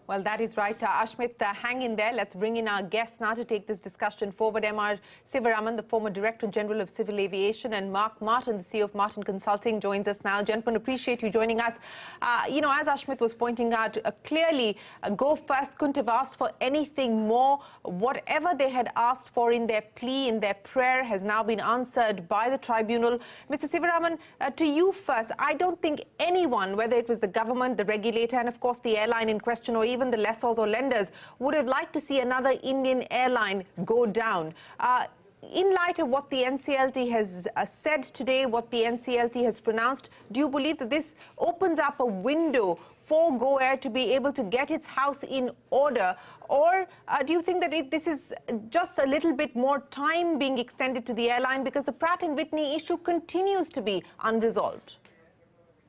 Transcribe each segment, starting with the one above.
Well, that is right. Ashmit, hang in there. Let's bring in our guests now to take this discussion forward. MR Sivaraman, the former Director General of Civil Aviation, and Mark Martin, the CEO of Martin Consulting, joins us now. Gentlemen, appreciate you joining us. As Ashmit was pointing out, clearly GoFirst couldn't have asked for anything more. Whatever they had asked for in their plea, in their prayer, has now been answered by the tribunal. Mr. Sivaraman, to you first. I don't think anyone, whether it was the government, the regulator, and of course the airline in question, or even the lessors or lenders, would have liked to see another Indian airline go down. In light of what the NCLT has said today, what the NCLT has pronounced, do you believe that this opens up a window for Go Air to be able to get its house in order? Or do you think that this is just a little bit more time being extended to the airline because the Pratt & Whitney issue continues to be unresolved?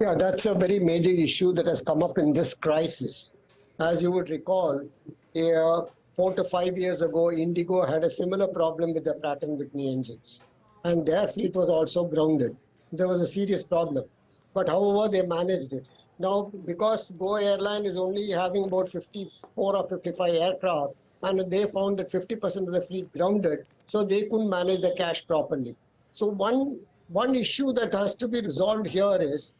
Yeah, that's a very major issue that has come up in this crisis. As you would recall, 4 to 5 years ago, Indigo had a similar problem with the Pratt & Whitney engines, and their fleet was also grounded. There was a serious problem, but however, they managed it. Now, because Go Airline is only having about 54 or 55 aircraft, and they found that 50% of the fleet grounded, so they couldn't manage the cash properly. So one issue that has to be resolved here is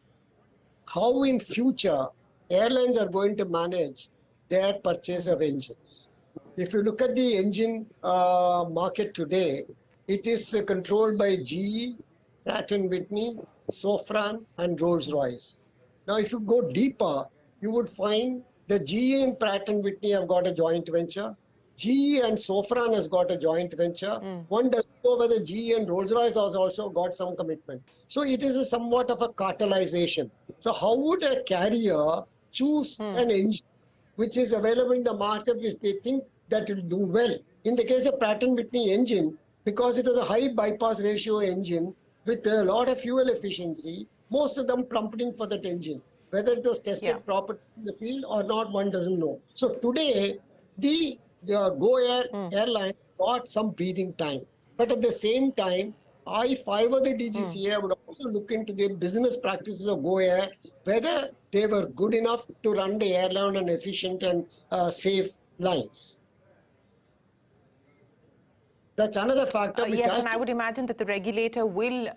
how in future airlines are going to manage their purchase of engines. If you look at the engine market today, it is controlled by GE, Pratt & Whitney, Safran, and Rolls-Royce. Now, if you go deeper, you would find that GE and Pratt & Whitney have got a joint venture. GE and Safran has got a joint venture. One doesn't know whether GE and Rolls-Royce has also got some commitment. So it is somewhat of a cartelization. So how would a carrier choose an engine which is available in the market which they think that will do well? In the case of Pratt & Whitney engine, because it was a high bypass ratio engine with a lot of fuel efficiency, most of them plumped in for that engine. Whether it was tested properly in the field or not, one doesn't know. So today, the Go Air airline got some breathing time. But at the same time, if I were the DGCA, I would also look into the business practices of Go Air, whether they were good enough to run the airline on efficient and safe lines. That's another factor. Yes, and I would imagine that the regulator will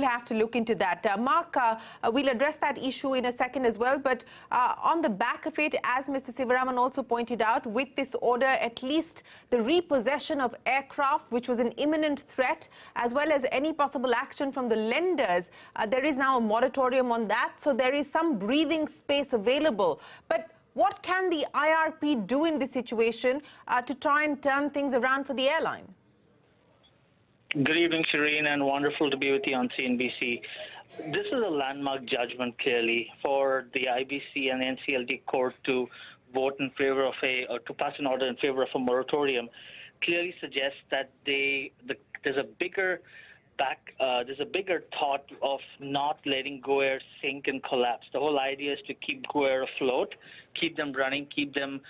have to look into that. Mark, we'll address that issue in a second as well, but on the back of it, as Mr. Sivaraman also pointed out, with this order, at least the repossession of aircraft, which was an imminent threat, as well as any possible action from the lenders, there is now a moratorium on that, so there is some breathing space available. But what can the IRP do in this situation to try and turn things around for the airline? Good evening, Shereen, and wonderful to be with you on CNBC. This is a landmark judgment, clearly, for the IBC and NCLT court to vote in favor of to pass an order in favor of a moratorium. Clearly suggests that there's a bigger thought of not letting Go Air sink and collapse. The whole idea is to keep Go Air afloat, keep them running, keep them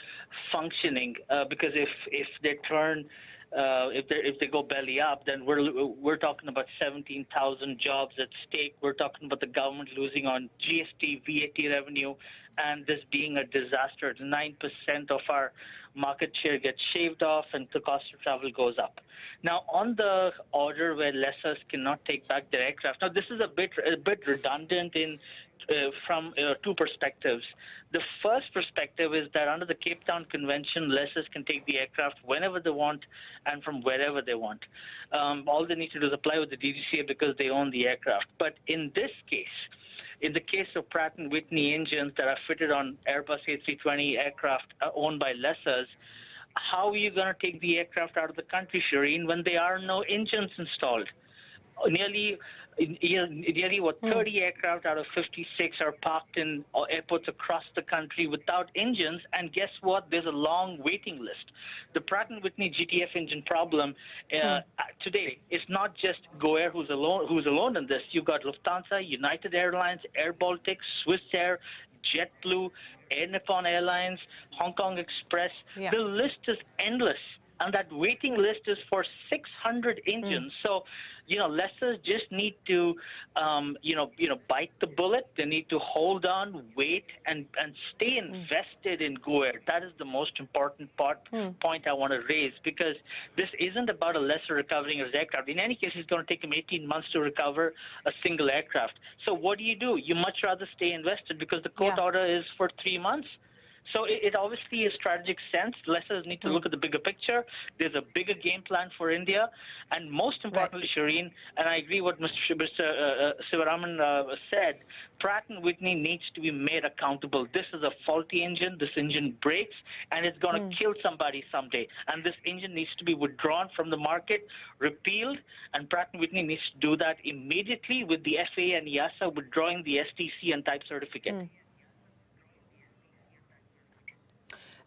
functioning. Because if they turn if they go belly up, then we're talking about 17,000 jobs at stake. We're talking about the government losing on GST, VAT revenue, and this being a disaster. 9% of our market share gets shaved off, and the cost of travel goes up. Now, on the order where lessors cannot take back their aircraft, now this is a bit redundant from two perspectives. The first perspective is that under the Cape Town Convention, lessors can take the aircraft whenever they want and from wherever they want. All they need to do is apply with the DGCA because they own the aircraft. But in this case, in the case of Pratt & Whitney engines that are fitted on Airbus A320 aircraft owned by lessors, how are you going to take the aircraft out of the country, Shereen, when there are no engines installed? Nearly 30 aircraft out of 56 are parked in airports across the country without engines, and guess what? There's a long waiting list. The Pratt & Whitney GTF engine problem today is not just Go Air who's alone in this. You've got Lufthansa, United Airlines, Air Baltic, Swiss Air, JetBlue, Air Nippon Airlines, Hong Kong Express. The list is endless. and that waiting list is for 600 engines. So, lessors just need to, bite the bullet. They need to hold on, wait, and stay invested in Go Air. That is the most important point I want to raise, because this isn't about a lessor recovering his aircraft. In any case, it's going to take him 18 months to recover a single aircraft. So what do? You much rather stay invested, because the court order is for 3 months. So it obviously is strategic sense. Lessors need to look at the bigger picture. There's a bigger game plan for India. And most importantly, Shereen, and I agree what Mr. Sivaraman said, Pratt & Whitney needs to be made accountable. This is a faulty engine. This engine breaks, and it's going to kill somebody someday. And this engine needs to be withdrawn from the market, repealed, and Pratt & Whitney needs to do that immediately, with the FAA and EASA withdrawing the STC and type certificate.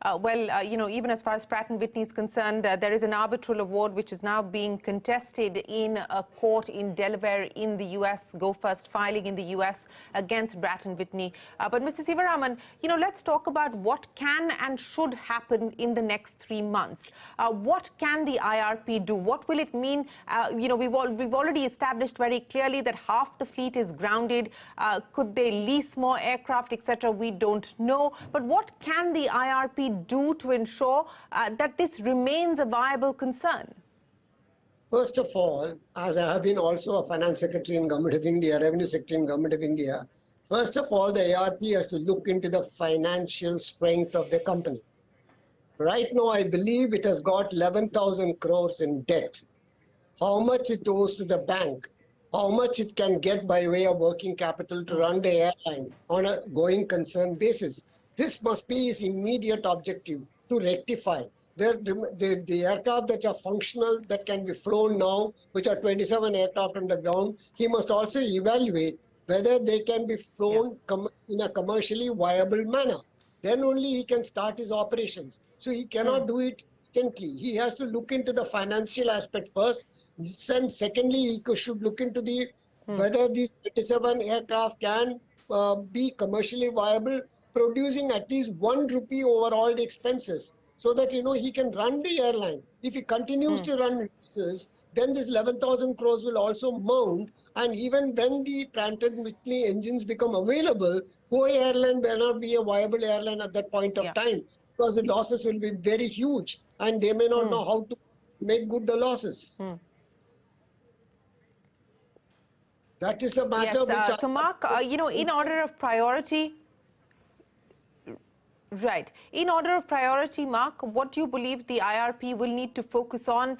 Even as far as Pratt & Whitney is concerned, there is an arbitral award which is now being contested in a court in Delaware in the U.S., GoFirst filing in the U.S. against Pratt & Whitney. But Mr. Sivaraman, let's talk about what can and should happen in the next 3 months. What can the IRP do? What will it mean? We've already established very clearly that half the fleet is grounded. Could they lease more aircraft, etc.? We don't know. But what can the IRP do to ensure that this remains a viable concern? First of all, as I have been also a finance secretary in Government of India, revenue secretary in Government of India, first of all, the ARP has to look into the financial strength of the company. Right now, I believe it has got 11,000 crores in debt. How much it owes to the bank, how much it can get by way of working capital to run the airline on a going concern basis. This must be his immediate objective, to rectify. The aircraft that are functional, that can be flown now, which are 27 aircraft on the ground, he must also evaluate whether they can be flown in a commercially viable manner. Then only he can start his operations. So he cannot do it instantly. He has to look into the financial aspect first. And secondly, he should look into the whether these 27 aircraft can be commercially viable, producing at least 1 rupee over all the expenses, so that he can run the airline. If he continues to run losses, then this 11,000 crores will also mount, and even when the Pratt & Whitney engines become available, Go Airline may not be a viable airline at that point of time, because the losses will be very huge, and they may not know how to make good the losses. That is a matter which... So Mark, in order of priority... Right. In order of priority, Mark, what do you believe the IRP will need to focus on?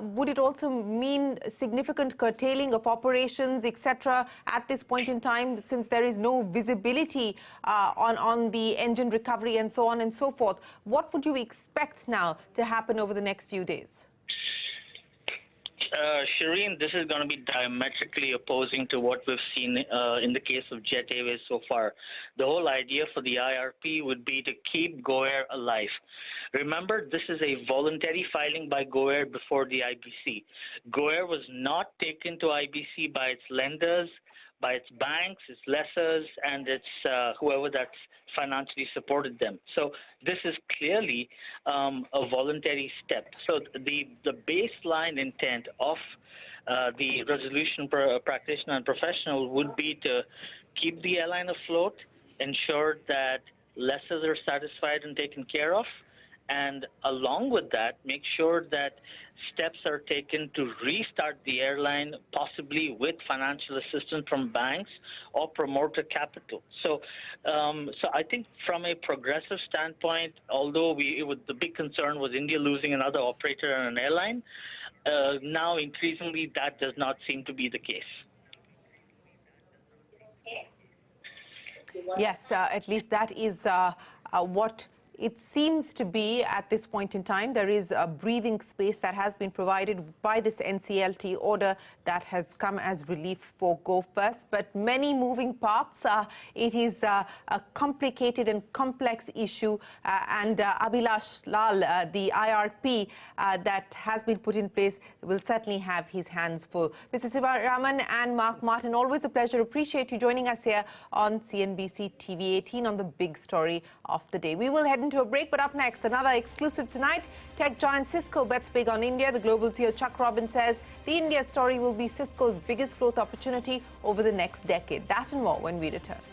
Would it also mean significant curtailing of operations, etc., at this point in time, since there is no visibility on the engine recovery and so on and so forth? What would you expect now to happen over the next few days? Shereen, this is going to be diametrically opposing to what we've seen in the case of Jet Airways so far. The whole idea for the IRP would be to keep Go Air alive. Remember, this is a voluntary filing by Go Air before the IBC. Go Air was not taken to IBC by its lenders, by its banks, its lessors, and its whoever that's financially supported them. So this is clearly a voluntary step. So the baseline intent of the resolution practitioner and professional would be to keep the airline afloat, ensure that lessors are satisfied and taken care of, and along with that, make sure that steps are taken to restart the airline, possibly with financial assistance from banks or promoter capital. So I think from a progressive standpoint, although the big concern was India losing another operator and an airline, now increasingly that does not seem to be the case. Yes, at least that is what it seems to be at this point in time. There is a breathing space that has been provided by this NCLT order that has come as relief for GoFirst, but many moving parts. It is a complicated and complex issue, and Abhilash Lal, the IRP that has been put in place, will certainly have his hands full. Mr. Sivaraman and Mark Martin, always a pleasure. Appreciate you joining us here on CNBC TV18 on the big story of the day. We will head into a break, but up next, another exclusive tonight. Tech giant Cisco bets big on India. The global CEO Chuck Robbins says the India story will be Cisco's biggest growth opportunity over the next decade. That and more when we return.